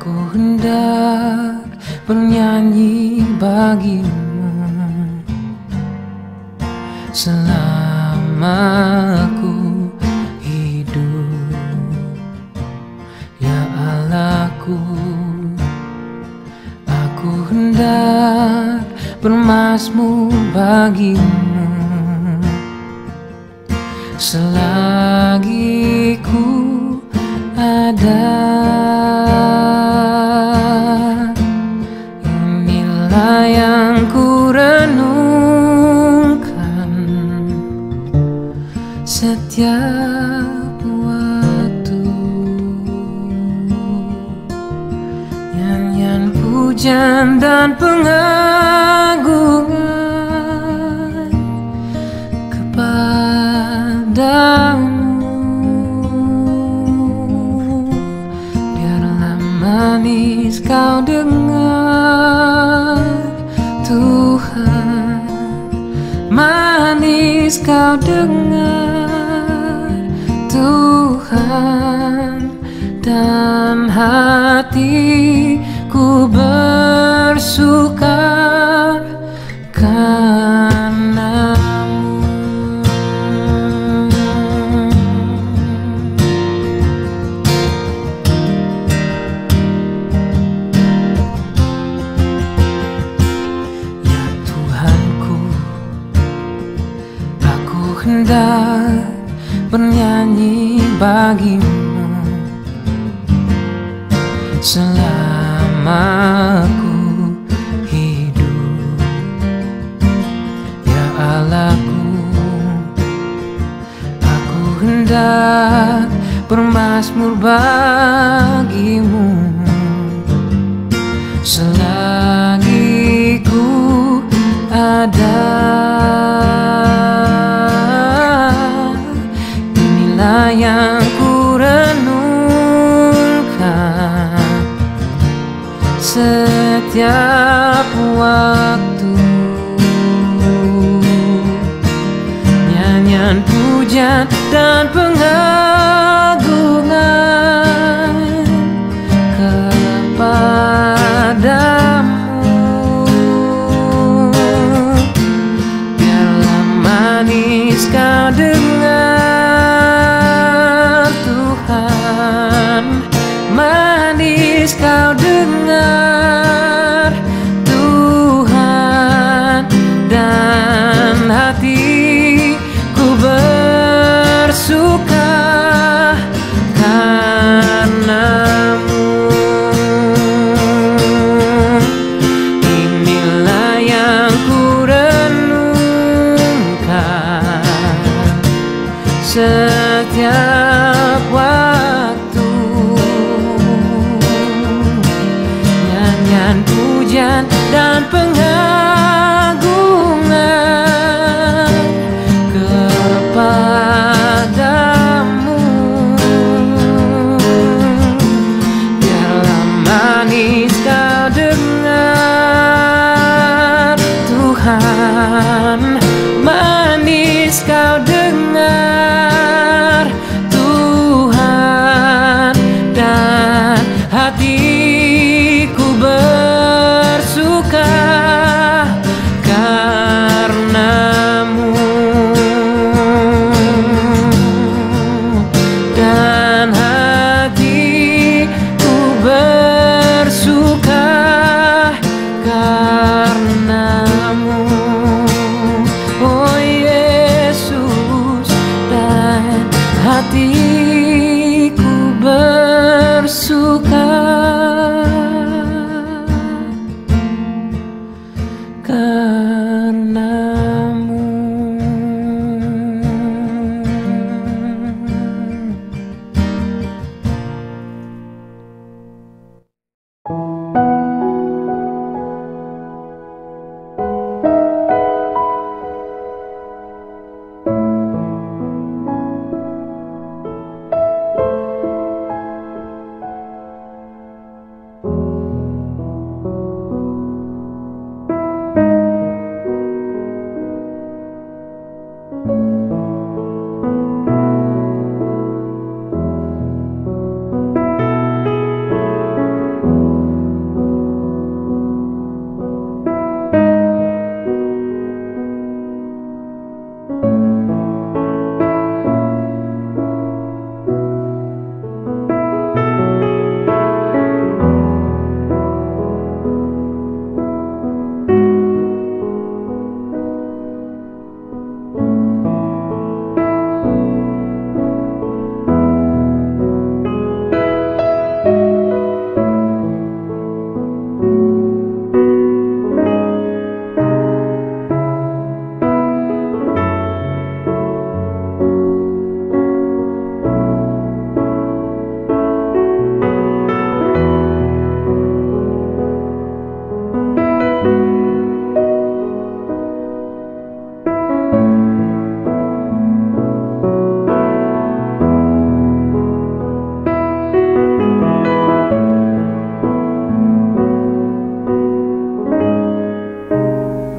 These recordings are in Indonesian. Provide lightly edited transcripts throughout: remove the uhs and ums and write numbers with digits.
Aku hendak bernyanyi bagimu selama aku hidup, ya Allahku. Aku hendak bermazmur bagimu selagi ku ada. Inilah yang ku renungkan setiap waktu, nyanyian pujian dan pengagungan kepadamu. Biarlah manis kau dengar Tuhan, manis kau dengar Tuhan, dan hatiku bersuka karena-Mu. Ya Tuhanku, aku hendak bernyanyi bagimu selama aku hidup, ya Allahku. Aku hendak bermazmur bagimu selagi ku ada. Inilah yang ku renungkan setiap waktu, nyanyian pujian dan pengagungan kepadamu. Biarlah manis kau dengar Tuhan, manis kau dengar Tuhan, dan hatiku bersuka karena-Mu. Inilah yang ku renungkan setiap waktu, nyanyian pujian dan pengagungan kepadamu. Biarlah manis kau dengar Tuhan, manis kau dengar Tuhan, dan hatiku bersuka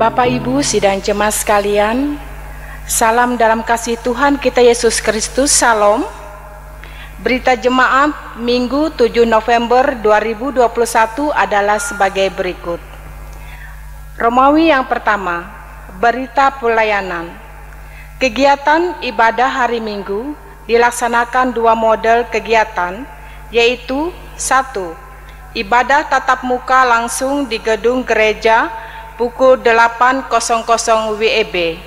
Bapak, Ibu, sidang jemaat sekalian, salam dalam kasih Tuhan kita Yesus Kristus, Salam. Berita jemaat Minggu 7 November 2021 adalah sebagai berikut. Romawi yang pertama, berita pelayanan. Kegiatan ibadah hari Minggu dilaksanakan dua model kegiatan, yaitu 1. Ibadah tatap muka langsung di gedung gereja pukul 8.00 WIB.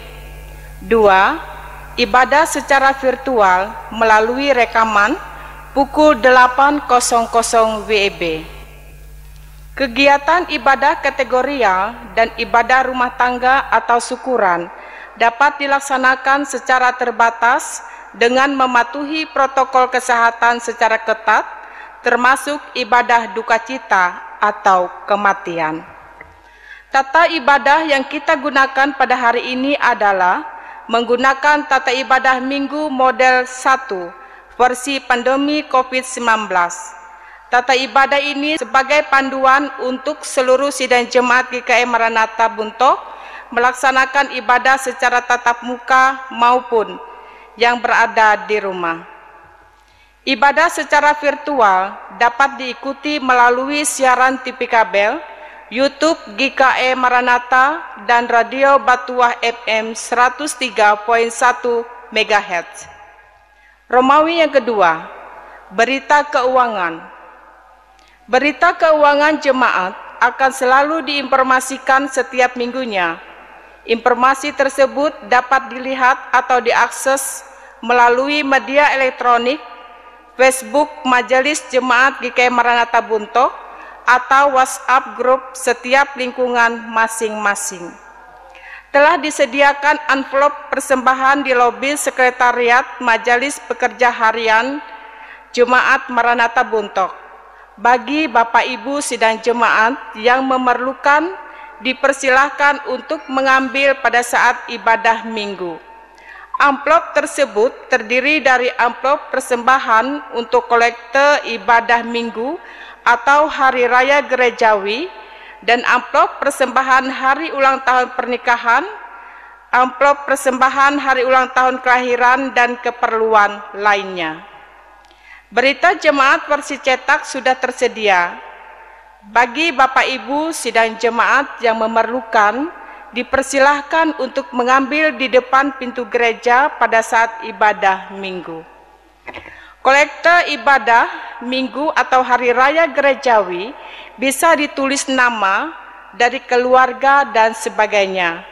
2. Ibadah secara virtual melalui rekaman pukul 8.00 WIB. Kegiatan ibadah kategorial dan ibadah rumah tangga atau syukuran dapat dilaksanakan secara terbatas dengan mematuhi protokol kesehatan secara ketat, termasuk ibadah duka cita atau kematian. Tata ibadah yang kita gunakan pada hari ini adalah menggunakan tata ibadah Minggu model 1 versi pandemi COVID-19. Tata ibadah ini sebagai panduan untuk seluruh sidang jemaat GKM Maranatha Buntok melaksanakan ibadah secara tatap muka maupun yang berada di rumah. Ibadah secara virtual dapat diikuti melalui siaran TV kabel, YouTube GKM Maranatha, dan Radio Batuah FM 103.1 MHz. Romawi yang kedua, berita keuangan. Berita keuangan jemaat akan selalu diinformasikan setiap minggunya. Informasi tersebut dapat dilihat atau diakses melalui media elektronik, Facebook Majelis Jemaat GKM Maranatha Buntok, atau WhatsApp grup setiap lingkungan masing-masing. Telah disediakan amplop persembahan di lobi sekretariat Majelis Pekerja Harian Jemaat Maranatha Buntok. Bagi Bapak Ibu sidang jemaat yang memerlukan, dipersilahkan untuk mengambil pada saat ibadah Minggu. Amplop tersebut terdiri dari amplop persembahan untuk kolekte ibadah Minggu atau Hari Raya Gerejawi, dan amplop persembahan hari ulang tahun pernikahan, amplop persembahan hari ulang tahun kelahiran, dan keperluan lainnya. Berita jemaat versi cetak sudah tersedia. Bagi Bapak Ibu sidang jemaat yang memerlukan, dipersilahkan untuk mengambil di depan pintu gereja pada saat ibadah Minggu. Kolekte ibadah Minggu atau Hari Raya Gerejawi bisa ditulis nama dari keluarga dan sebagainya.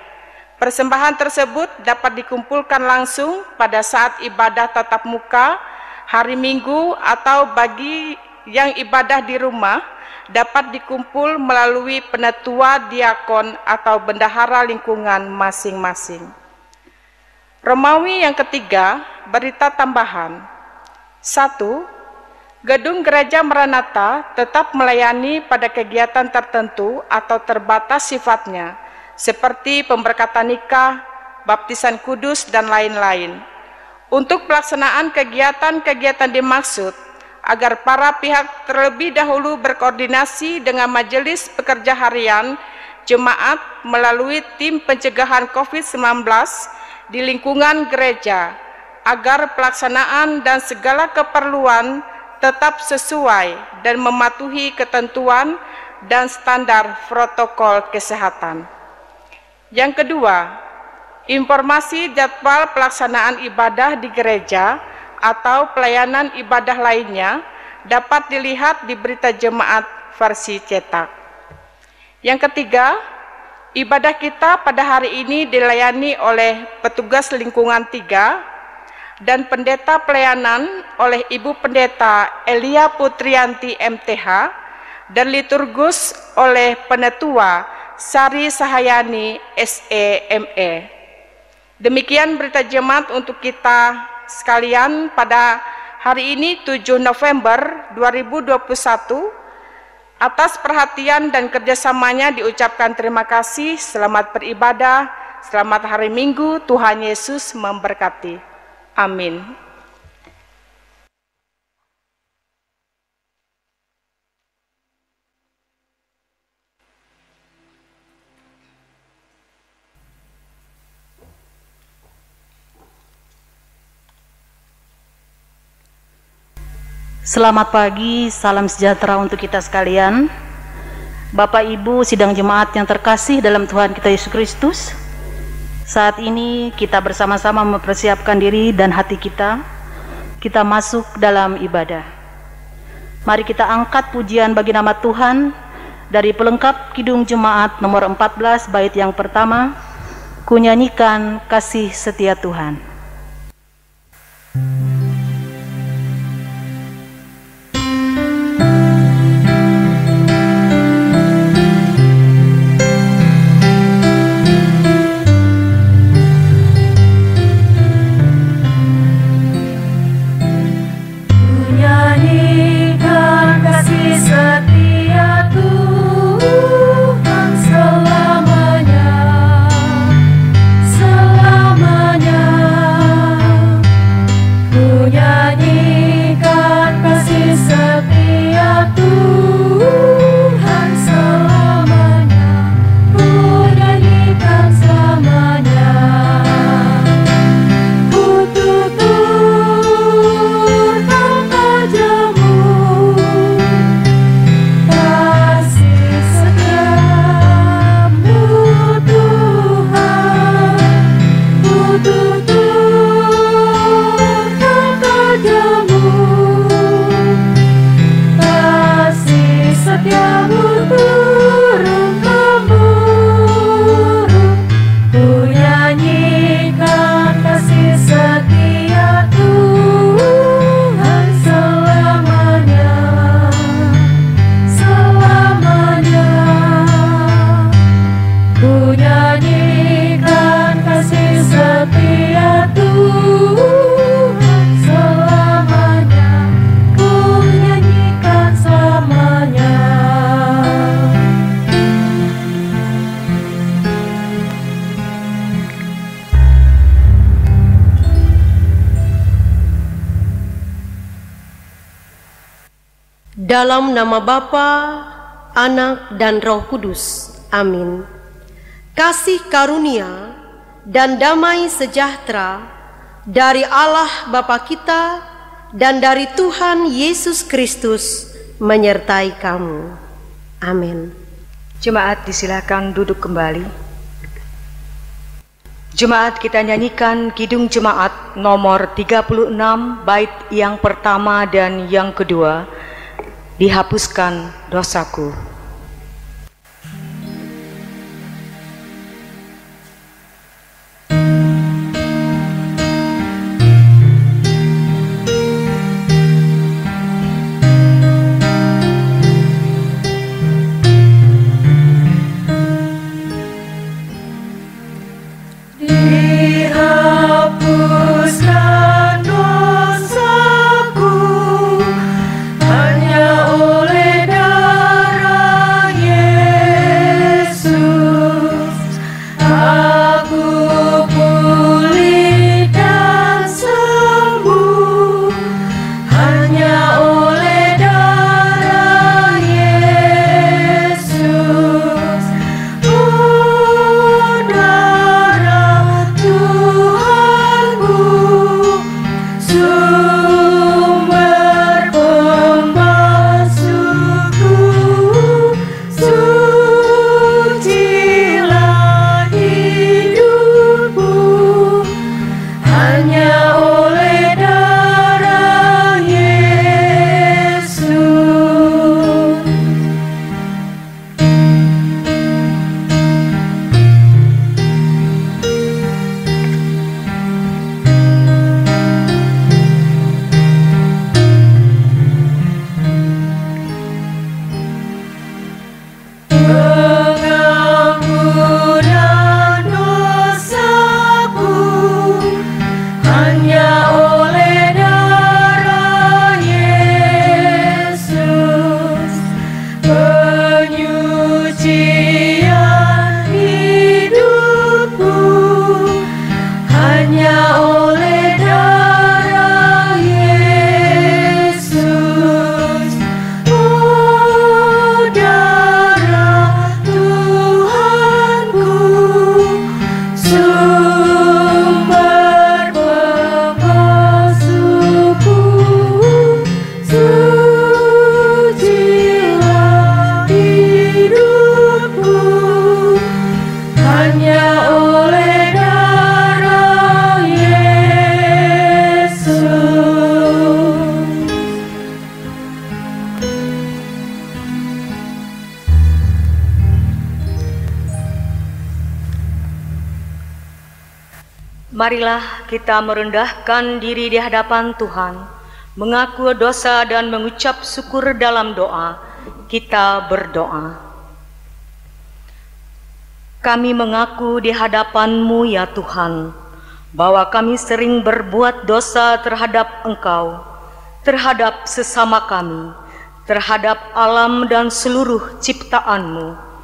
Persembahan tersebut dapat dikumpulkan langsung pada saat ibadah tatap muka hari Minggu, atau bagi yang ibadah di rumah dapat dikumpul melalui penetua diakon atau bendahara lingkungan masing-masing. Romawi yang ketiga, berita tambahan. 1. Gedung Gereja Maranatha tetap melayani pada kegiatan tertentu atau terbatas sifatnya, seperti pemberkatan nikah, baptisan kudus, dan lain-lain. Untuk pelaksanaan kegiatan-kegiatan dimaksud, agar para pihak terlebih dahulu berkoordinasi dengan Majelis Pekerja Harian Jemaat melalui tim pencegahan COVID-19 di lingkungan gereja, agar pelaksanaan dan segala keperluan tetap sesuai dan mematuhi ketentuan dan standar protokol kesehatan. Yang kedua, informasi jadwal pelaksanaan ibadah di gereja atau pelayanan ibadah lainnya dapat dilihat di berita jemaat versi cetak. Yang ketiga, ibadah kita pada hari ini dilayani oleh petugas lingkungan 3 dan pendeta pelayanan oleh Ibu Pendeta Elia Putrianti MTH, dan liturgus oleh Penetua Sari Sahayani SEME. Demikian berita jemaat untuk kita sekalian pada hari ini 7 November 2021. Atas perhatian dan kerjasamanya diucapkan terima kasih. Selamat beribadah, selamat hari Minggu, Tuhan Yesus memberkati. Amin. Selamat pagi, salam sejahtera untuk kita sekalian. Bapak Ibu sidang jemaat yang terkasih dalam Tuhan kita Yesus Kristus, saat ini kita bersama-sama mempersiapkan diri dan hati kita masuk dalam ibadah. Mari kita angkat pujian bagi nama Tuhan dari pelengkap Kidung Jemaat nomor 14 bait yang pertama, ku nyanyikan kasih setia Tuhan. Dalam nama Bapa, Anak, dan Roh Kudus. Amin. Kasih karunia dan damai sejahtera dari Allah Bapa kita dan dari Tuhan Yesus Kristus menyertai kamu. Amin. Jemaat disilakan duduk kembali. Jemaat, kita nyanyikan Kidung Jemaat nomor 36 bait yang pertama dan yang kedua, dihapuskan dosaku. Hanya oleh darah Marilah kita merendahkan diri di hadapan Tuhan, mengaku dosa dan mengucap syukur dalam doa. Kita berdoa. Kami mengaku di hadapan-Mu ya Tuhan, bahwa kami sering berbuat dosa terhadap Engkau, terhadap sesama kami, terhadap alam dan seluruh ciptaan-Mu.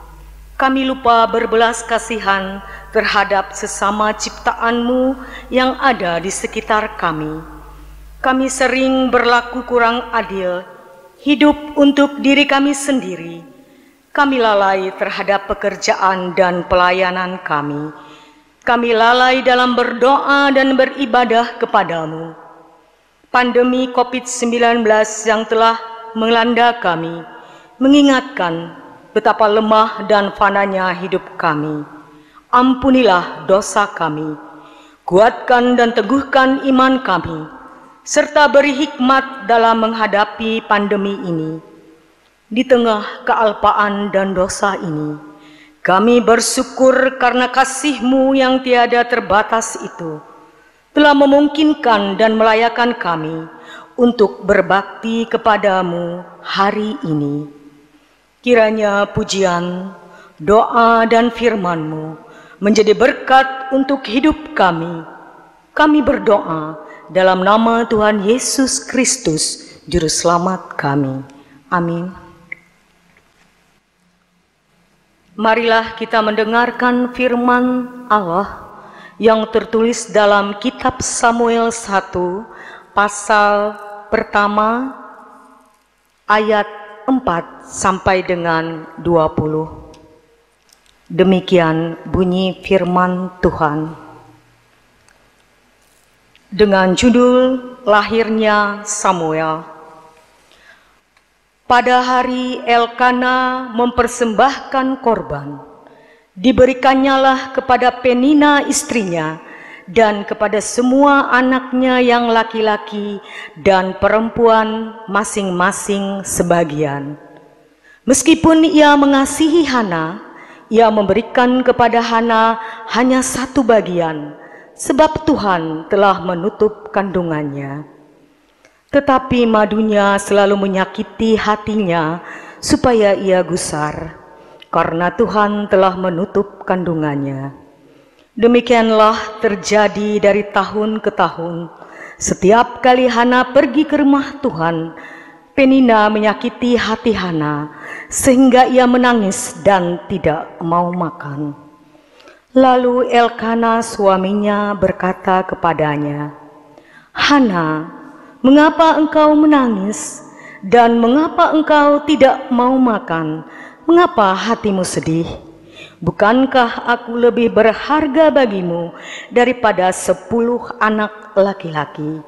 Kami lupa berbelas kasihan terhadap sesama ciptaan-Mu yang ada di sekitar kami. Kami sering berlaku kurang adil, hidup untuk diri kami sendiri. Kami lalai terhadap pekerjaan dan pelayanan kami. Kami lalai dalam berdoa dan beribadah kepadamu. Pandemi COVID-19 yang telah melanda kami mengingatkan betapa lemah dan fananya hidup kami. Ampunilah dosa kami, kuatkan dan teguhkan iman kami, serta beri hikmat dalam menghadapi pandemi ini. Di tengah kealpaan dan dosa ini, kami bersyukur karena kasih-Mu yang tiada terbatas itu telah memungkinkan dan melayakan kami untuk berbakti kepadamu hari ini. Kiranya pujian, doa dan firman-Mu menjadi berkat untuk hidup kami. Kami berdoa dalam nama Tuhan Yesus Kristus, Juru Selamat kami. Amin. Marilah kita mendengarkan firman Allah yang tertulis dalam kitab Samuel 1 pasal pertama ayat 4 sampai dengan 20. Demikian bunyi firman Tuhan. Dengan judul lahirnya Samuel. Pada hari Elkana mempersembahkan korban, diberikannya kepada Penina istrinya dan kepada semua anaknya yang laki-laki dan perempuan masing-masing sebagian. Meskipun ia mengasihi Hana, ia memberikan kepada Hana hanya satu bagian, sebab Tuhan telah menutup kandungannya. Tetapi madunya selalu menyakiti hatinya supaya ia gusar, karena Tuhan telah menutup kandungannya. Demikianlah terjadi dari tahun ke tahun. Setiap kali Hana pergi ke rumah Tuhan, Penina menyakiti hati Hana, sehingga ia menangis dan tidak mau makan. Lalu Elkana suaminya berkata kepadanya, "Hana, mengapa engkau menangis? Dan mengapa engkau tidak mau makan? Mengapa hatimu sedih? Bukankah aku lebih berharga bagimu daripada 10 anak laki-laki?"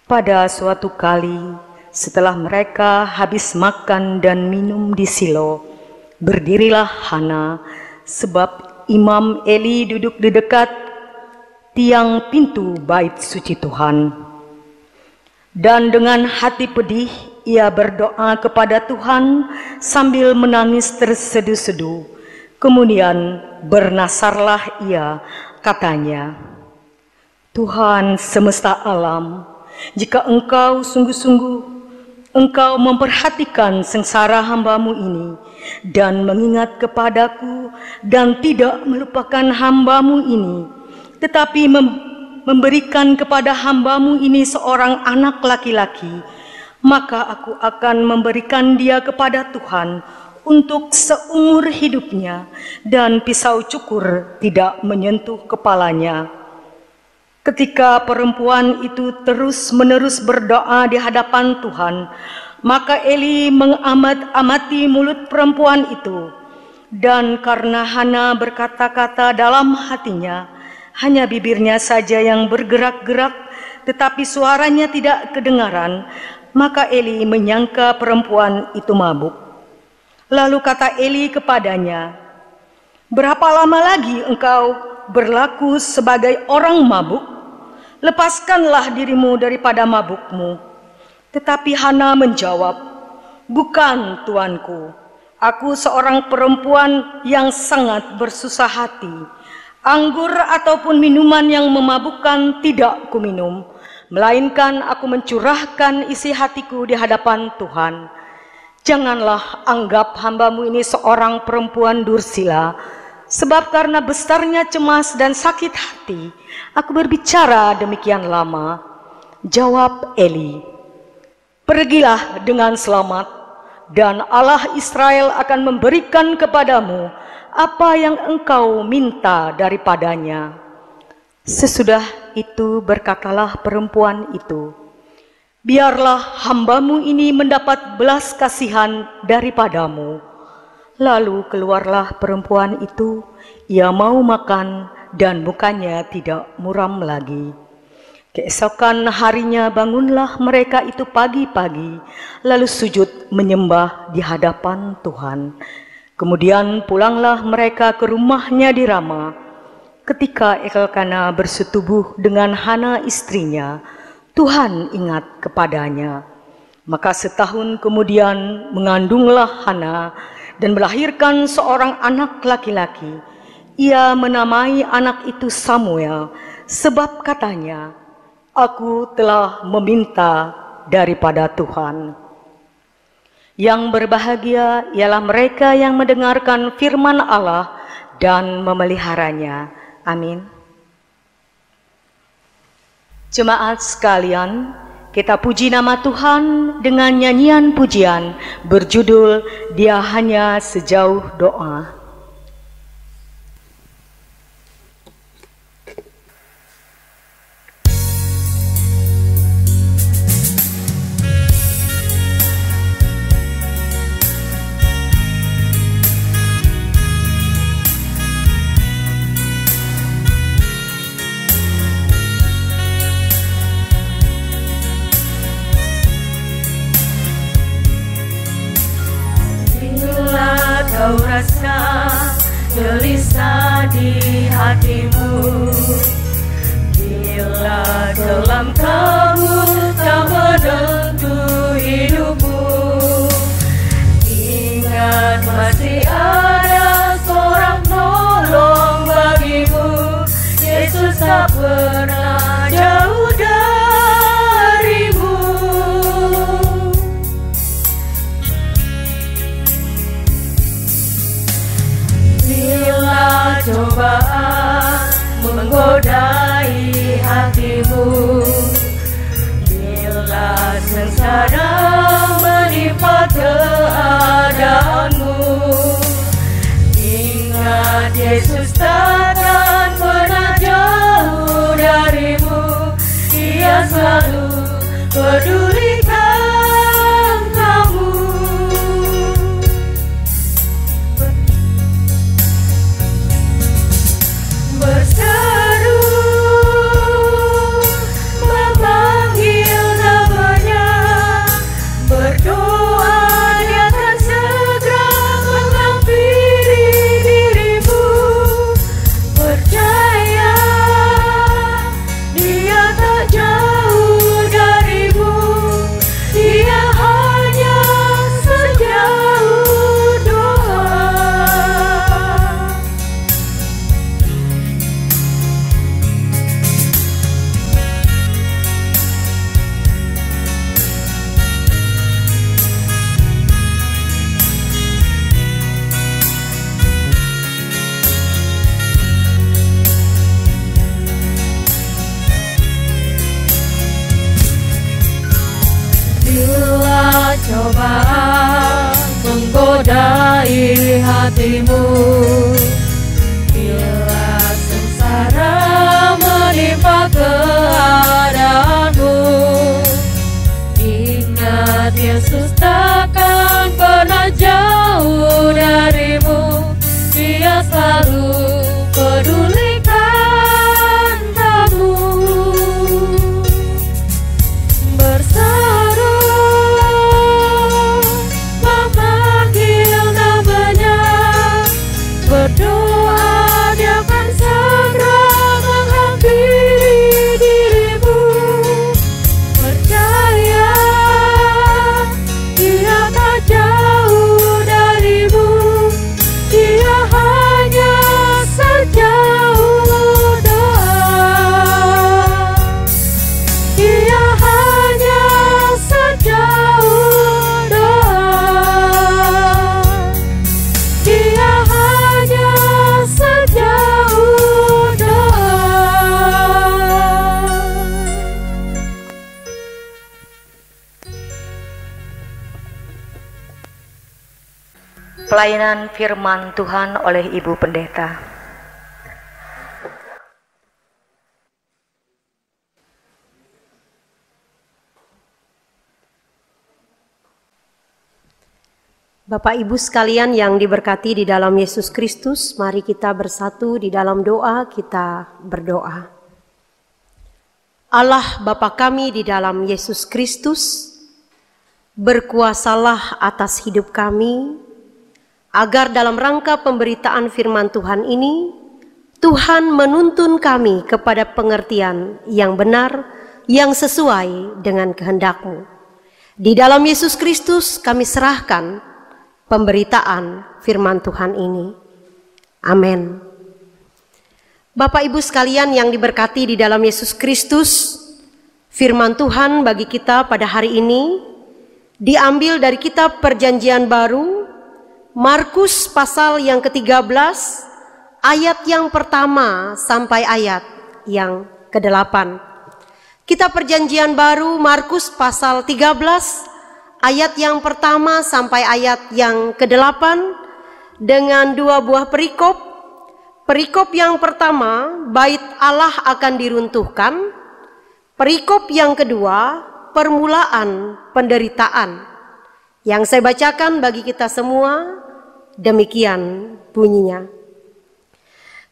Pada suatu kali, setelah mereka habis makan dan minum di Silo, berdirilah Hana, sebab Imam Eli duduk di dekat tiang pintu bait suci Tuhan. Dan dengan hati pedih ia berdoa kepada Tuhan sambil menangis tersedu-sedu. Kemudian bernasarlah ia, katanya, "Tuhan semesta alam, jika engkau sungguh-sungguh engkau memperhatikan sengsara hamba-Mu ini dan mengingat kepadaku dan tidak melupakan hamba-Mu ini, tetapi memberikan kepada hamba-Mu ini seorang anak laki-laki, maka aku akan memberikan dia kepada Tuhan untuk seumur hidupnya, dan pisau cukur tidak menyentuh kepalanya." Ketika perempuan itu terus-menerus berdoa di hadapan Tuhan, maka Eli mengamati mulut perempuan itu. Dan karena Hana berkata-kata dalam hatinya, hanya bibirnya saja yang bergerak-gerak, tetapi suaranya tidak kedengaran, maka Eli menyangka perempuan itu mabuk. Lalu kata Eli kepadanya, "Berapa lama lagi engkau berlaku sebagai orang mabuk? Lepaskanlah dirimu daripada mabukmu." Tetapi Hana menjawab, "Bukan, tuanku, aku seorang perempuan yang sangat bersusah hati. Anggur ataupun minuman yang memabukkan tidak kuminum, melainkan aku mencurahkan isi hatiku di hadapan Tuhan. Janganlah anggap hamba-Mu ini seorang perempuan dursila, sebab karena besarnya cemas dan sakit hati, aku berbicara demikian lama. Jawab Eli, pergilah dengan selamat, dan Allah Israel akan memberikan kepadamu apa yang engkau minta daripadanya. Sesudah itu berkatalah perempuan itu, biarlah hamba-Mu ini mendapat belas kasihan daripadamu. Lalu keluarlah perempuan itu, ia mau makan dan mukanya tidak muram lagi. Keesokan harinya bangunlah mereka itu pagi-pagi, lalu sujud menyembah di hadapan Tuhan. Kemudian pulanglah mereka ke rumahnya di Rama. Ketika Elkana bersetubuh dengan Hana istrinya, Tuhan ingat kepadanya. Maka setahun kemudian mengandunglah Hana dan melahirkan seorang anak laki-laki. Ia menamai anak itu Samuel, sebab katanya, aku telah meminta daripada Tuhan. Yang berbahagia ialah mereka yang mendengarkan firman Allah dan memeliharanya. Amin. Jemaat sekalian, kita puji nama Tuhan dengan nyanyian pujian berjudul Dia Hanya Sejauh Doa. Kau rasa gelisah di hatimu, bila dalam kabut tak menentu hidupmu. Ingat masih ada seorang penolong bagimu, Yesus tak pernah jauh darimu. Bila cobaan menggodai hatimu, bila sengsara menimpa keadaanmu, ingat Yesus takkan pernah jauh darimu. Dia selalu pedulikan kamu. Berseru memanggil namanya, berdoa Dia akan segera menghampiri dirimu. Percaya Dia tak jauh darimu, Dia hanya sejauh doa. Bila cobaan menggodai hatimu, bila sengsara menimpa keadaanmu, ingat Yesus takkan pernah jauh darimu. Dia selalu pedulikan kamu. Berseru memanggil namanya, Pelayanan firman Tuhan oleh Ibu Pendeta. Bapak Ibu sekalian yang diberkati di dalam Yesus Kristus, mari kita bersatu di dalam doa, kita berdoa. Allah Bapa kami di dalam Yesus Kristus, berkuasalah atas hidup kami, agar dalam rangka pemberitaan firman Tuhan ini, Tuhan menuntun kami kepada pengertian yang benar, yang sesuai dengan kehendak-Mu. Di dalam Yesus Kristus kami serahkan pemberitaan firman Tuhan ini. Amin. Bapak Ibu sekalian yang diberkati di dalam Yesus Kristus, firman Tuhan bagi kita pada hari ini diambil dari kitab Perjanjian Baru, Markus pasal yang ke-13, ayat yang pertama sampai ayat yang ke-8. Kitab Perjanjian Baru, Markus pasal 13, ayat yang pertama sampai ayat yang ke-8 dengan dua buah perikop. Perikop yang pertama, bait Allah akan diruntuhkan. Perikop yang kedua, permulaan penderitaan. Yang saya bacakan bagi kita semua, demikian bunyinya.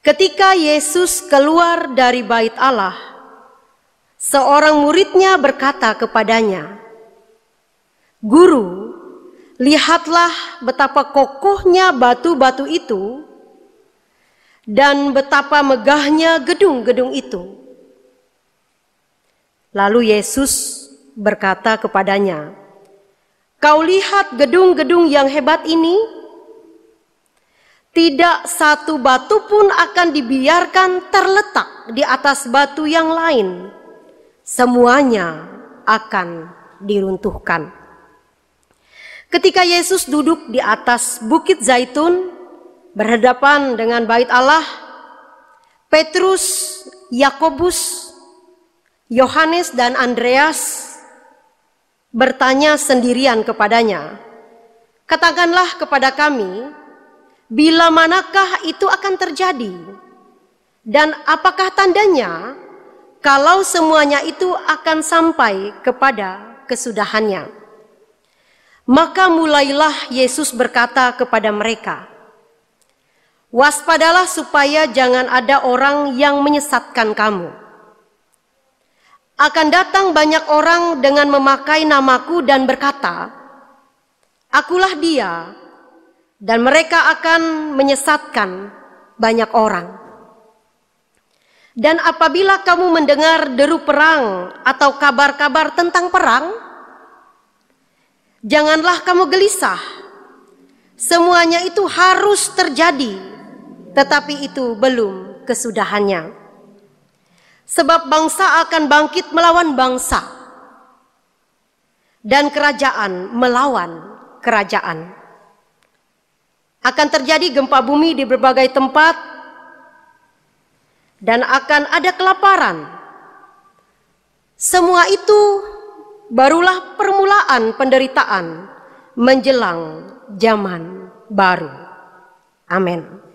Ketika Yesus keluar dari bait Allah, seorang muridnya berkata kepadanya, "Guru, lihatlah betapa kokohnya batu-batu itu dan betapa megahnya gedung-gedung itu." Lalu Yesus berkata kepadanya, "Kau lihat gedung-gedung yang hebat ini? Tidak satu batu pun akan dibiarkan terletak di atas batu yang lain. Semuanya akan diruntuhkan." Ketika Yesus duduk di atas Bukit Zaitun, berhadapan dengan bait Allah, Petrus, Yakobus, Yohanes dan Andreas bertanya sendirian kepadanya, "Katakanlah kepada kami, bila manakah itu akan terjadi? Dan apakah tandanya kalau semuanya itu akan sampai kepada kesudahannya?" Maka mulailah Yesus berkata kepada mereka, "Waspadalah supaya jangan ada orang yang menyesatkan kamu. Akan datang banyak orang dengan memakai namaku dan berkata, 'Akulah dia,' dan mereka akan menyesatkan banyak orang. Dan apabila kamu mendengar deru perang atau kabar-kabar tentang perang, janganlah kamu gelisah. Semuanya itu harus terjadi, tetapi itu belum kesudahannya. Sebab bangsa akan bangkit melawan bangsa, dan kerajaan melawan kerajaan. Akan terjadi gempa bumi di berbagai tempat, dan akan ada kelaparan. Semua itu barulah permulaan penderitaan menjelang zaman baru." Amin.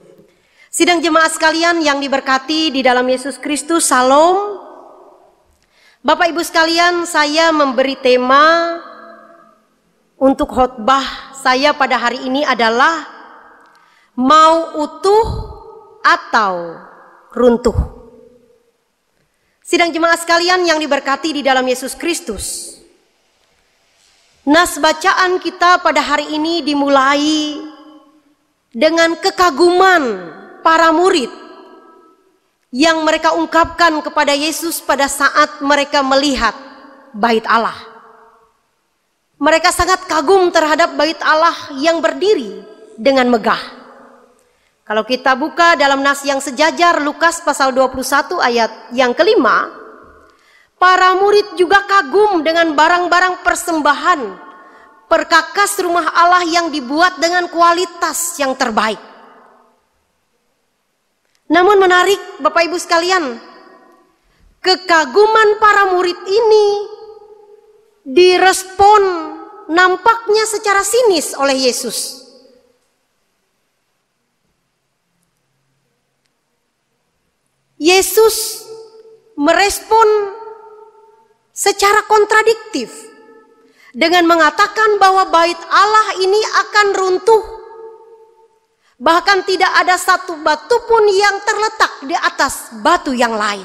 Sidang jemaat sekalian yang diberkati di dalam Yesus Kristus, Salam. Bapak Ibu sekalian, saya memberi tema untuk khotbah saya pada hari ini adalah mau utuh atau runtuh. Sidang jemaat sekalian yang diberkati di dalam Yesus Kristus, nas bacaan kita pada hari ini dimulai dengan kekaguman para murid yang mereka ungkapkan kepada Yesus pada saat mereka melihat bait Allah. Mereka sangat kagum terhadap bait Allah yang berdiri dengan megah. Kalau kita buka dalam nas yang sejajar Lukas pasal 21 ayat yang kelima, para murid juga kagum dengan barang-barang persembahan, perkakas rumah Allah yang dibuat dengan kualitas yang terbaik. Namun menarik Bapak Ibu sekalian, kekaguman para murid ini direspon nampaknya secara sinis oleh Yesus. Yesus merespon secara kontradiktif dengan mengatakan bahwa bait Allah ini akan runtuh. Bahkan tidak ada satu batu pun yang terletak di atas batu yang lain.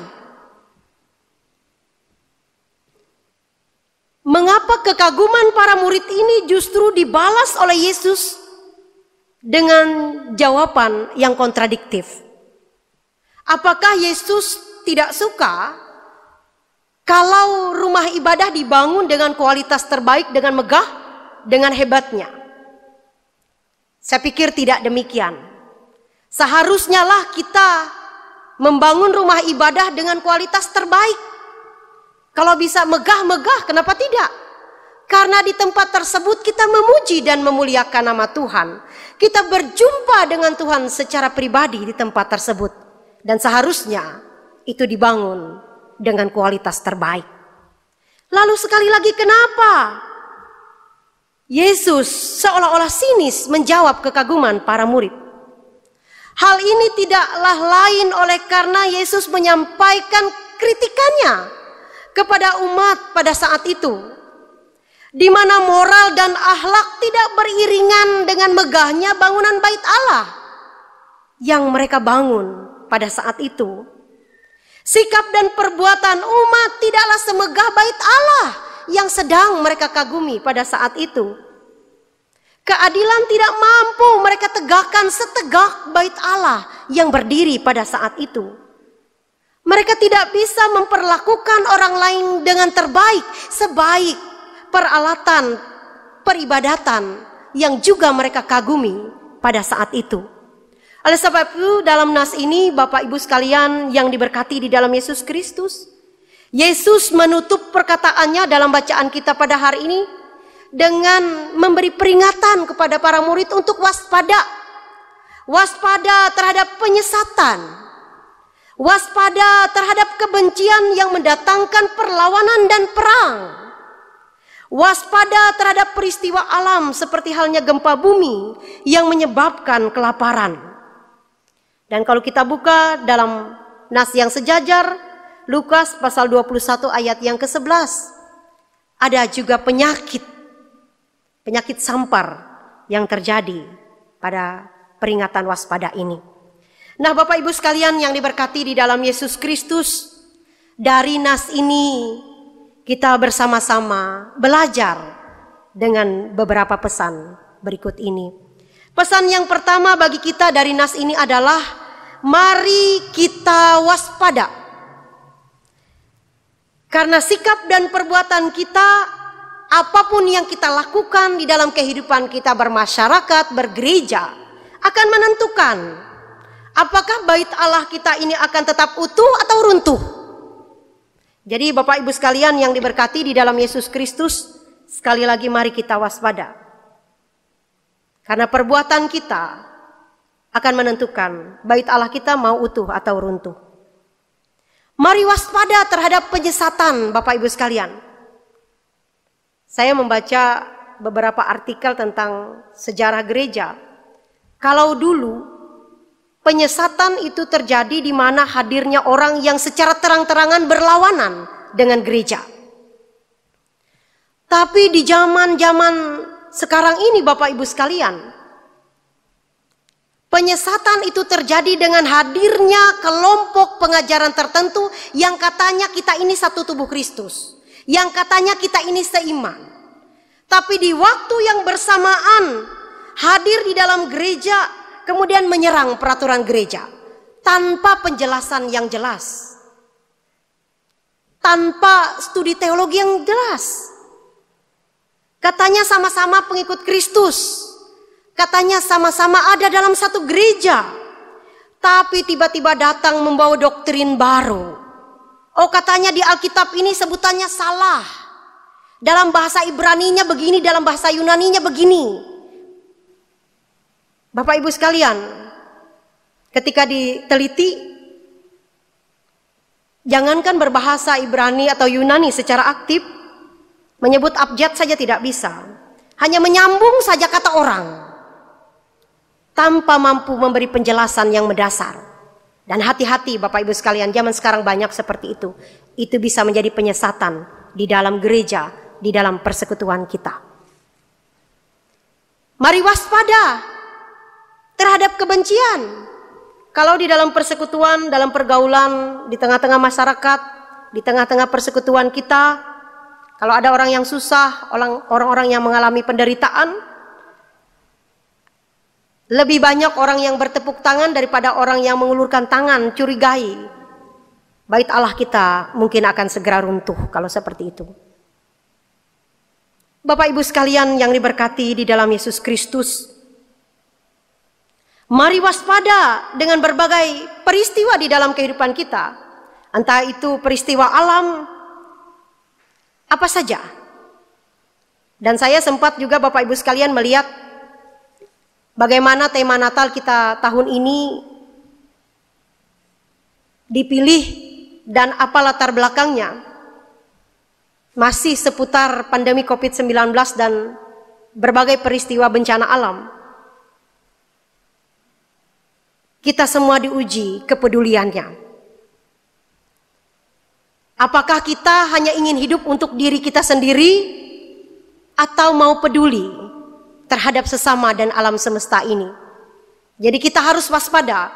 Mengapa kekaguman para murid ini justru dibalas oleh Yesus dengan jawaban yang kontradiktif? Apakah Yesus tidak suka kalau rumah ibadah dibangun dengan kualitas terbaik, dengan megah, dengan hebatnya? Saya pikir tidak demikian. Seharusnya lah kita membangun rumah ibadah dengan kualitas terbaik. Kalau bisa megah-megah, kenapa tidak? Karena di tempat tersebut kita memuji dan memuliakan nama Tuhan. Kita berjumpa dengan Tuhan secara pribadi di tempat tersebut. Dan seharusnya itu dibangun dengan kualitas terbaik. Lalu sekali lagi, kenapa Yesus seolah-olah sinis menjawab kekaguman para murid? Hal ini tidaklah lain oleh karena Yesus menyampaikan kritikannya kepada umat pada saat itu, di mana moral dan akhlak tidak beriringan dengan megahnya bangunan bait Allah yang mereka bangun pada saat itu. Sikap dan perbuatan umat tidaklah semegah bait Allah yang sedang mereka kagumi pada saat itu. Keadilan tidak mampu mereka tegakkan setegak bait Allah yang berdiri pada saat itu. Mereka tidak bisa memperlakukan orang lain dengan terbaik, sebaik peralatan peribadatan yang juga mereka kagumi pada saat itu. Oleh sebab itu, dalam nas ini, Bapak Ibu sekalian yang diberkati di dalam Yesus Kristus, Yesus menutup perkataannya dalam bacaan kita pada hari ini dengan memberi peringatan kepada para murid untuk waspada. Waspada terhadap penyesatan, waspada terhadap kebencian yang mendatangkan perlawanan dan perang, waspada terhadap peristiwa alam seperti halnya gempa bumi yang menyebabkan kelaparan. Dan kalau kita buka dalam nas yang sejajar, Lukas pasal 21 ayat yang ke-11, ada juga penyakit sampar yang terjadi pada peringatan waspada ini. Nah, Bapak Ibu sekalian yang diberkati di dalam Yesus Kristus, dari nas ini kita bersama-sama belajar dengan beberapa pesan berikut ini. Pesan yang pertama bagi kita dari nas ini adalah mari kita waspada. Karena sikap dan perbuatan kita, apapun yang kita lakukan di dalam kehidupan kita bermasyarakat, bergereja, akan menentukan apakah bait Allah kita ini akan tetap utuh atau runtuh. Jadi Bapak Ibu sekalian yang diberkati di dalam Yesus Kristus, sekali lagi mari kita waspada. Karena perbuatan kita akan menentukan bait Allah kita mau utuh atau runtuh. Mari waspada terhadap penyesatan, Bapak Ibu sekalian. Saya membaca beberapa artikel tentang sejarah gereja. Kalau dulu penyesatan itu terjadi di mana hadirnya orang yang secara terang-terangan berlawanan dengan gereja. Tapi di zaman sekarang ini Bapak Ibu sekalian, penyesatan itu terjadi dengan hadirnya kelompok pengajaran tertentu yang katanya kita ini satu tubuh Kristus, yang katanya kita ini seiman. Tapi di waktu yang bersamaan hadir di dalam gereja, kemudian menyerang peraturan gereja tanpa penjelasan yang jelas, tanpa studi teologi yang jelas. Katanya sama-sama pengikut Kristus, katanya sama-sama ada dalam satu gereja, tapi tiba-tiba datang membawa doktrin baru. Oh, katanya di Alkitab ini sebutannya salah, dalam bahasa Ibraninya begini, dalam bahasa Yunaninya begini. Bapak Ibu sekalian, ketika diteliti, jangankan berbahasa Ibrani atau Yunani secara aktif, menyebut abjad saja tidak bisa. Hanya menyambung saja kata orang, tanpa mampu memberi penjelasan yang mendasar. Dan hati-hati Bapak Ibu sekalian, zaman sekarang banyak seperti itu. Itu bisa menjadi penyesatan di dalam gereja, di dalam persekutuan kita. Mari waspada terhadap kebencian. Kalau di dalam persekutuan, dalam pergaulan, di tengah-tengah masyarakat, di tengah-tengah persekutuan kita, kalau ada orang yang susah, orang-orang yang mengalami penderitaan, lebih banyak orang yang bertepuk tangan daripada orang yang mengulurkan tangan, curigai. Bait Allah kita mungkin akan segera runtuh kalau seperti itu. Bapak Ibu sekalian yang diberkati di dalam Yesus Kristus, mari waspada dengan berbagai peristiwa di dalam kehidupan kita. Entah itu peristiwa alam, apa saja. Dan saya sempat juga Bapak Ibu sekalian melihat bagaimana tema Natal kita tahun ini dipilih dan apa latar belakangnya. Masih seputar pandemi COVID-19 dan berbagai peristiwa bencana alam. Kita semua diuji kepeduliannya. Apakah kita hanya ingin hidup untuk diri kita sendiri atau mau peduli terhadap sesama dan alam semesta ini? Jadi kita harus waspada.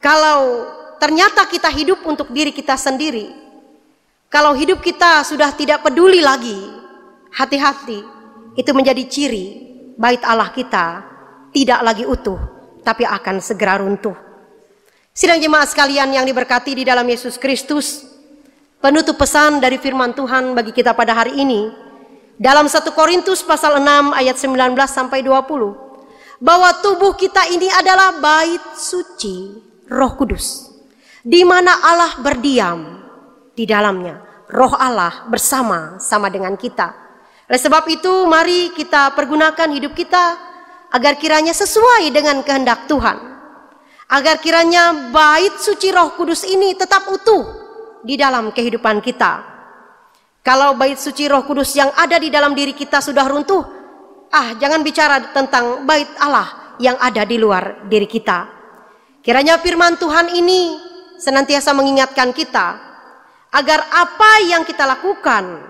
Kalau ternyata kita hidup untuk diri kita sendiri, kalau hidup kita sudah tidak peduli lagi, hati-hati, itu menjadi ciri bait Allah kita tidak lagi utuh, tapi akan segera runtuh. Sidang jemaat sekalian yang diberkati di dalam Yesus Kristus, penutup pesan dari firman Tuhan bagi kita pada hari ini dalam 1 Korintus pasal 6 ayat 19 sampai 20, bahwa tubuh kita ini adalah bait suci Roh Kudus, di mana Allah berdiam di dalamnya. Roh Allah bersama-sama dengan kita. Oleh sebab itu mari kita pergunakan hidup kita agar kiranya sesuai dengan kehendak Tuhan, agar kiranya bait suci Roh Kudus ini tetap utuh di dalam kehidupan kita. Kalau bait suci Roh Kudus yang ada di dalam diri kita sudah runtuh, jangan bicara tentang bait Allah yang ada di luar diri kita. Kiranya firman Tuhan ini senantiasa mengingatkan kita agar apa yang kita lakukan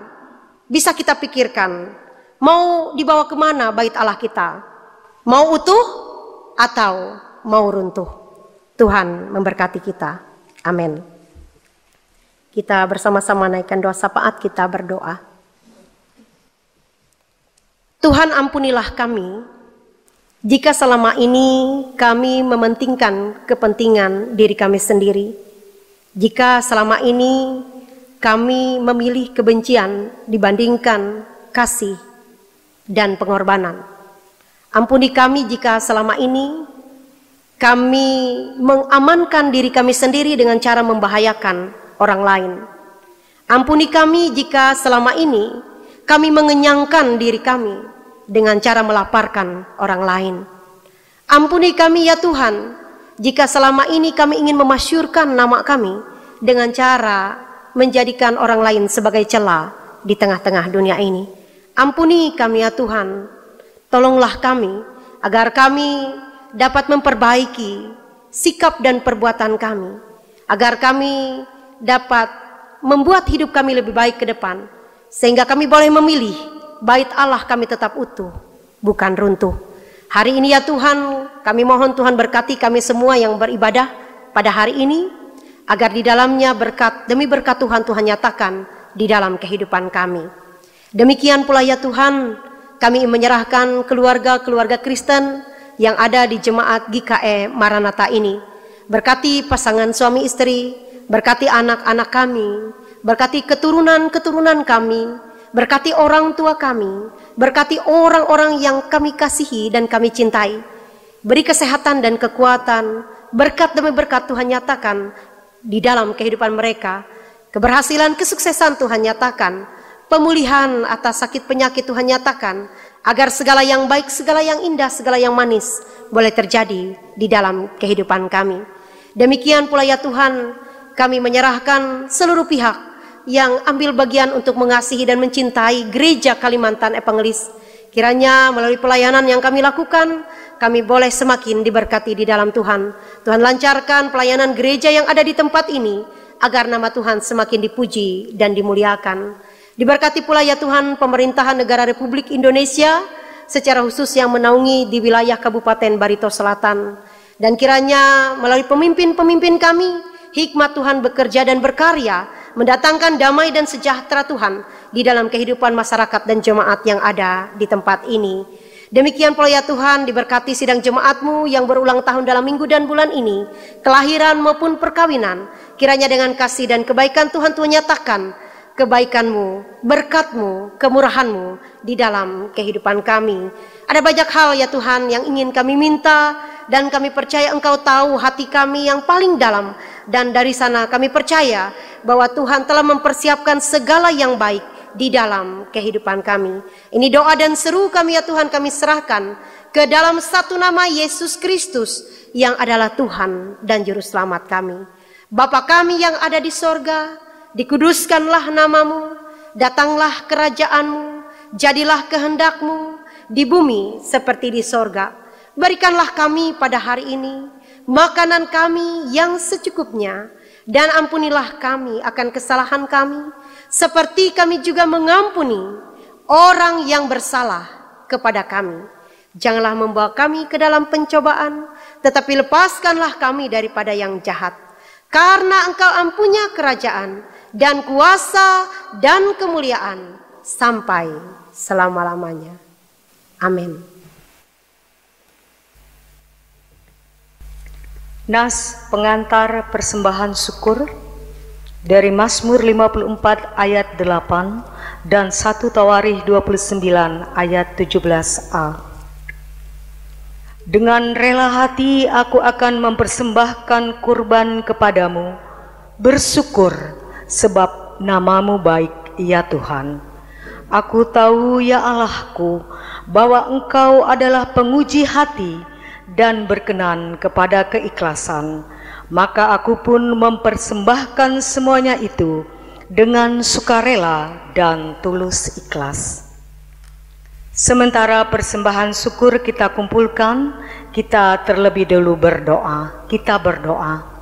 bisa kita pikirkan, mau dibawa kemana bait Allah kita, mau utuh atau mau runtuh. Tuhan memberkati kita. Amin. Kita bersama-sama naikkan doa syafaat, kita berdoa. Tuhan, ampunilah kami jika selama ini kami mementingkan kepentingan diri kami sendiri. Jika selama ini kami memilih kebencian dibandingkan kasih dan pengorbanan. Ampuni kami jika selama ini kami mengamankan diri kami sendiri dengan cara membahayakan orang lain. Ampuni kami jika selama ini kami mengenyangkan diri kami dengan cara melaparkan orang lain. Ampuni kami ya Tuhan jika selama ini kami ingin memasyurkan nama kami dengan cara menjadikan orang lain sebagai celah di tengah-tengah dunia ini. Ampuni kami ya Tuhan, tolonglah kami agar kami dapat memperbaiki sikap dan perbuatan kami, agar kami dapat membuat hidup kami lebih baik ke depan, sehingga kami boleh memilih bait Allah kami tetap utuh, bukan runtuh. Hari ini ya Tuhan, kami mohon Tuhan berkati kami semua yang beribadah pada hari ini, agar di dalamnya berkat demi berkat Tuhan nyatakan di dalam kehidupan kami. Demikian pula ya Tuhan, kami menyerahkan keluarga-keluarga Kristen yang ada di jemaat GKE Maranatha ini. Berkati pasangan suami istri, berkati anak-anak kami, berkati keturunan-keturunan kami, berkati orang tua kami, berkati orang-orang yang kami kasihi dan kami cintai. Beri kesehatan dan kekuatan, berkat demi berkat Tuhan nyatakan di dalam kehidupan mereka. Keberhasilan, kesuksesan Tuhan nyatakan, pemulihan atas sakit penyakit Tuhan nyatakan, agar segala yang baik, segala yang indah, segala yang manis boleh terjadi di dalam kehidupan kami. Demikian pula ya Tuhan, kami menyerahkan seluruh pihak yang ambil bagian untuk mengasihi dan mencintai gereja Kalimantan Evangelis. Kiranya melalui pelayanan yang kami lakukan, kami boleh semakin diberkati di dalam Tuhan. Tuhan lancarkan pelayanan gereja yang ada di tempat ini, agar nama Tuhan semakin dipuji dan dimuliakan. Diberkati pula ya Tuhan pemerintahan negara Republik Indonesia, secara khusus yang menaungi di wilayah Kabupaten Barito Selatan. Dan kiranya melalui pemimpin-pemimpin kami, hikmat Tuhan bekerja dan berkarya, mendatangkan damai dan sejahtera Tuhan di dalam kehidupan masyarakat dan jemaat yang ada di tempat ini. Demikian pula ya Tuhan, diberkati sidang jemaat-Mu yang berulang tahun dalam minggu dan bulan ini, kelahiran maupun perkawinan. Kiranya dengan kasih dan kebaikan Tuhan nyatakan kebaikan-Mu, berkat-Mu, kemurahan-Mu di dalam kehidupan kami. Ada banyak hal ya Tuhan yang ingin kami minta, dan kami percaya Engkau tahu hati kami yang paling dalam. Dan dari sana kami percaya bahwa Tuhan telah mempersiapkan segala yang baik di dalam kehidupan kami. Ini doa dan seru kami ya Tuhan, kami serahkan ke dalam satu nama Yesus Kristus yang adalah Tuhan dan Juru Selamat kami. Bapa kami yang ada di sorga, dikuduskanlah namamu, datanglah kerajaan-Mu, jadilah kehendak-Mu di bumi seperti di sorga. Berikanlah kami pada hari ini makanan kami yang secukupnya, dan ampunilah kami akan kesalahan kami, seperti kami juga mengampuni orang yang bersalah kepada kami. Janganlah membawa kami ke dalam pencobaan, tetapi lepaskanlah kami daripada yang jahat. Karena Engkau empunya kerajaan dan kuasa dan kemuliaan sampai selama-lamanya. Amin. Nas pengantar persembahan syukur dari Mazmur 54 ayat 8 dan 1 Tawarikh 29 ayat 17a. Dengan rela hati aku akan mempersembahkan kurban kepadamu, bersyukur sebab namamu baik ya Tuhan. Aku tahu ya Allahku bahwa Engkau adalah penguji hati dan berkenan kepada keikhlasan, maka aku pun mempersembahkan semuanya itu dengan sukarela dan tulus ikhlas. Sementara persembahan syukur kita kumpulkan, kita terlebih dahulu berdoa. Kita berdoa.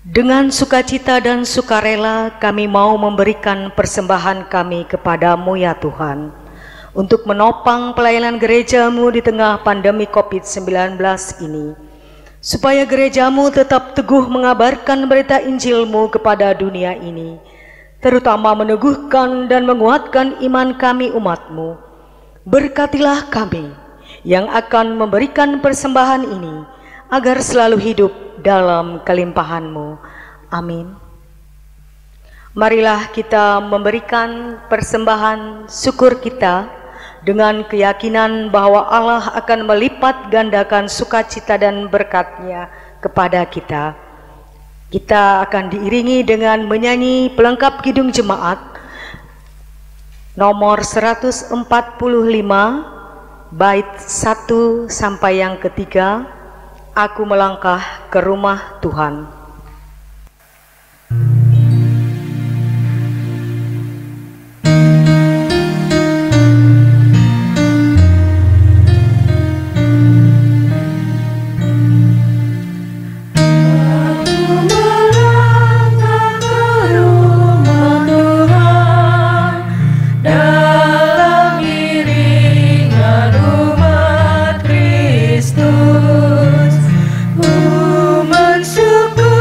Dengan sukacita dan sukarela kami mau memberikan persembahan kami kepadamu ya Tuhan, untuk menopang pelayanan gerejamu di tengah pandemi COVID-19 ini, supaya gerejamu tetap teguh mengabarkan berita Injilmu kepada dunia ini, terutama meneguhkan dan menguatkan iman kami umatmu. Berkatilah kami yang akan memberikan persembahan ini, agar selalu hidup dalam kelimpahanmu. Amin. Marilah kita memberikan persembahan syukur kita dengan keyakinan bahwa Allah akan melipat gandakan sukacita dan berkat-Nya kepada kita. Kita akan diiringi dengan menyanyi pelengkap kidung jemaat nomor 145 bait 1 sampai yang ketiga, Aku melangkah ke rumah Tuhan. Ku mensyukuri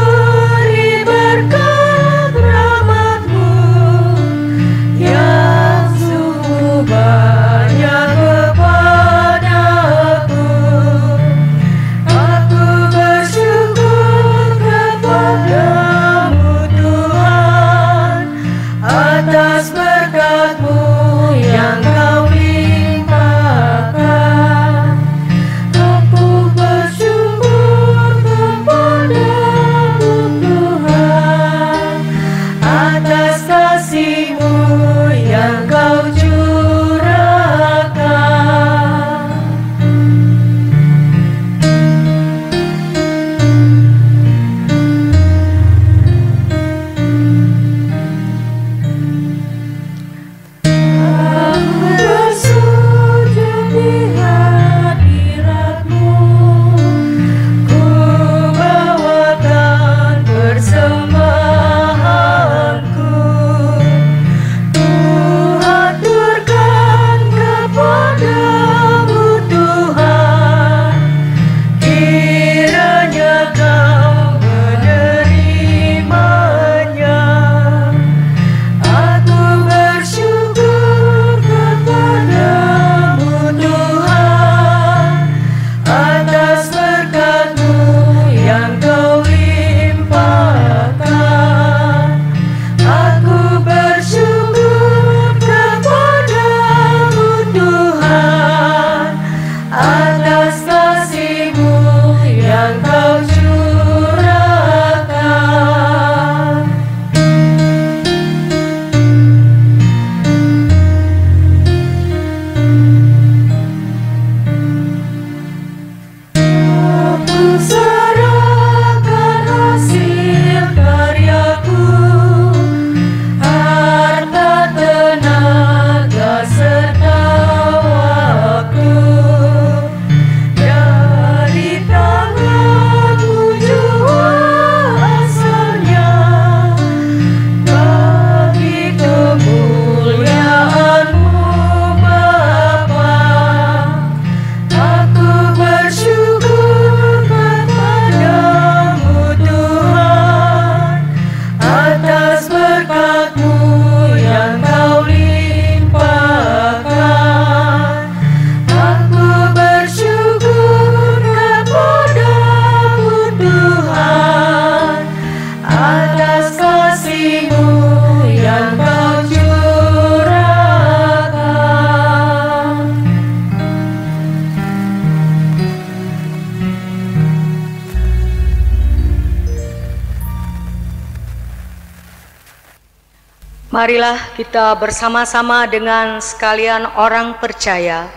Marilah kita bersama-sama dengan sekalian orang percaya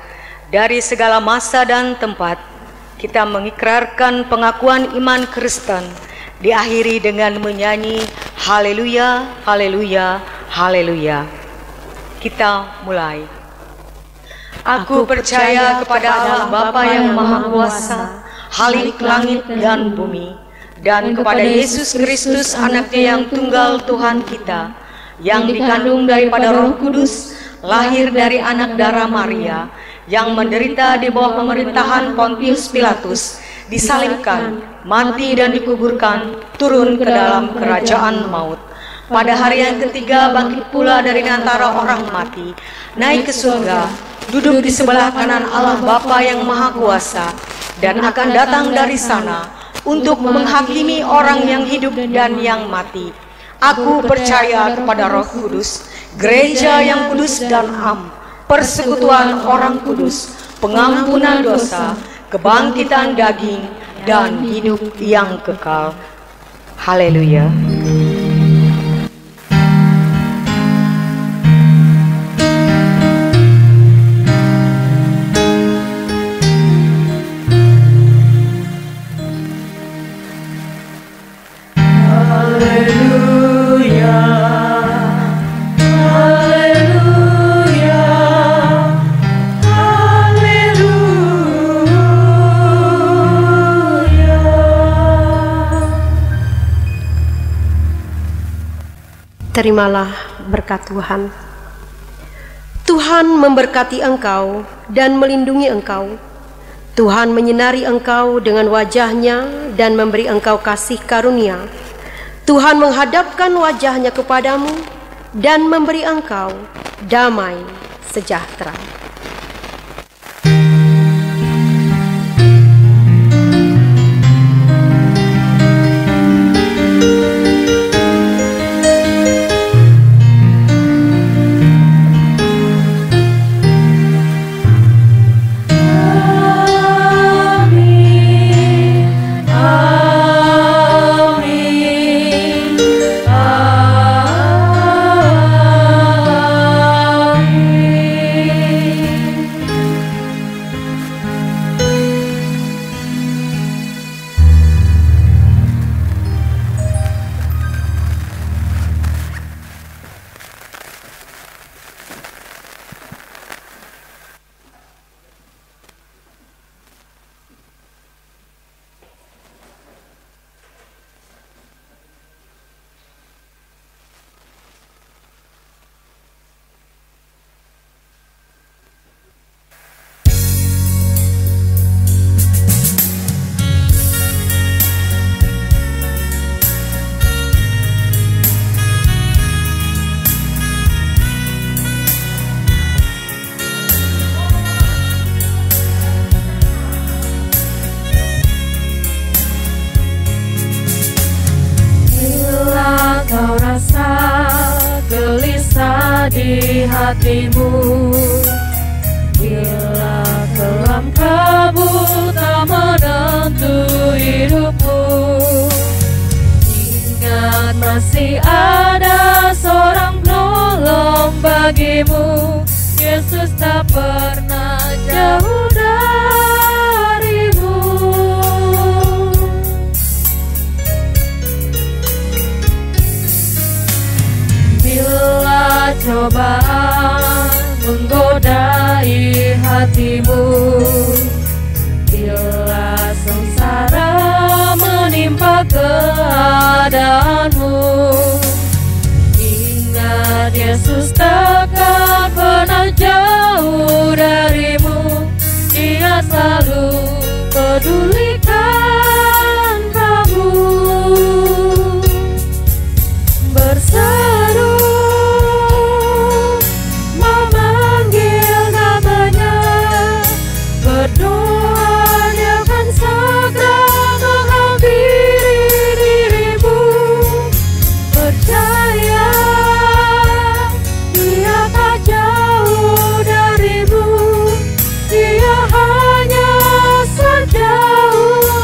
dari segala masa dan tempat, kita mengikrarkan pengakuan iman Kristen, diakhiri dengan menyanyi Haleluya, Haleluya, Haleluya. Kita mulai. Aku percaya kepada Allah Bapa yang Maha Kuasa, Khalik langit dan bumi, dan kepada Yesus Kristus anaknya yang tunggal Tuhan kita, yang dikandung daripada Roh Kudus, lahir dari anak darah Maria, yang menderita di bawah pemerintahan Pontius Pilatus, disalibkan, mati dan dikuburkan, turun ke dalam kerajaan maut. Pada hari yang ketiga bangkit pula dari antara orang mati, naik ke surga, duduk di sebelah kanan Allah Bapa yang Maha Kuasa, dan akan datang dari sana untuk menghakimi orang yang hidup dan yang mati. Aku percaya kepada Roh Kudus, gereja yang kudus dan am, persekutuan orang kudus, pengampunan dosa, kebangkitan daging, dan hidup yang kekal. Haleluya. Terimalah berkat Tuhan. Tuhan memberkati engkau dan melindungi engkau. Tuhan menyinari engkau dengan wajah-Nya dan memberi engkau kasih karunia. Tuhan menghadapkan wajah-Nya kepadamu dan memberi engkau damai sejahtera. Di hatimu, bila kelam kabut tak menentu hidupmu, ingat masih ada seorang penolong bagimu. Yesus tak pernah jauh darimu. Bila cobaan menggodai hatimu, bila sengsara menimpa keadaanmu, ingat Yesus takkan pernah jauh darimu. Dia selalu pedulikan kamu. Berseru memanggil namanya, berdoa Dia akan segera menghampiri dirimu. Percaya Dia tak jauh darimu, Dia hanya sejauh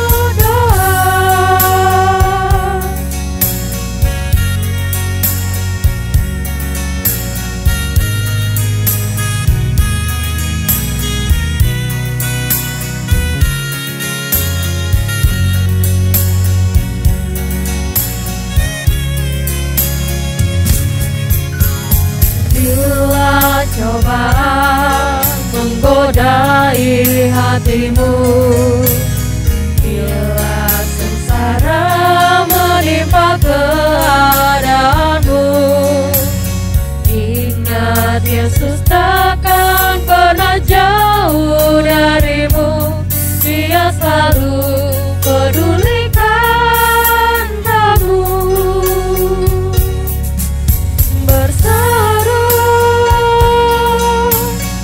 hatimu. Bila sengsara menimpa keadaanmu, ingat Yesus takkan pernah jauh darimu. Dia selalu pedulikan kamu. Berseru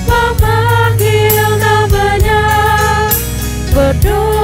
memanggil namanya, berdoa